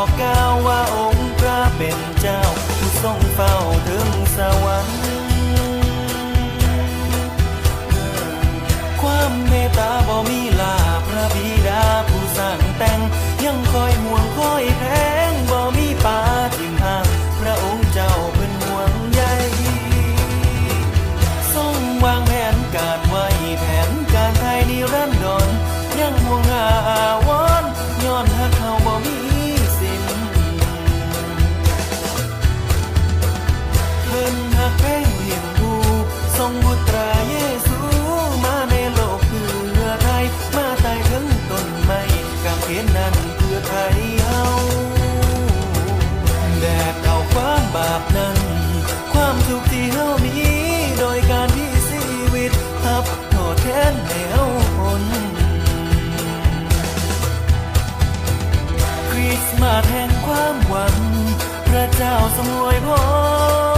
บอกกล่าวว่าองค์พระเป็นเจ้าผู้ทรงเฝ้าถึงสวรรค์ความเมตตาบ่มีลาพระบิดาผู้สร้างแต่งยังคอยห่วงคอยแพงบ่มีปาทิมห่างพระองค์เจ้าเป็นห่วงใยทรงวางแผนการไว้แผนการไทยนิรันดรยังห่วงหาอาวรย้อนหักเขาบ่มีสิ้นเพิ่นหักแพงเลี้ยงดูทรงบุตราเยซูมาในโลกเพื่อไทยมาตายถึงต้นไม้กางเขนนั้นเพื่อไทยเฮาแบกเอาความบาปนั้นความทุกข์ที่เฮามีโดยการที่ชีวิตทับโทษแทนให้เฮาพ้นคริสต์มาสแห่งความหวังพระเจ้าทรงอวยพร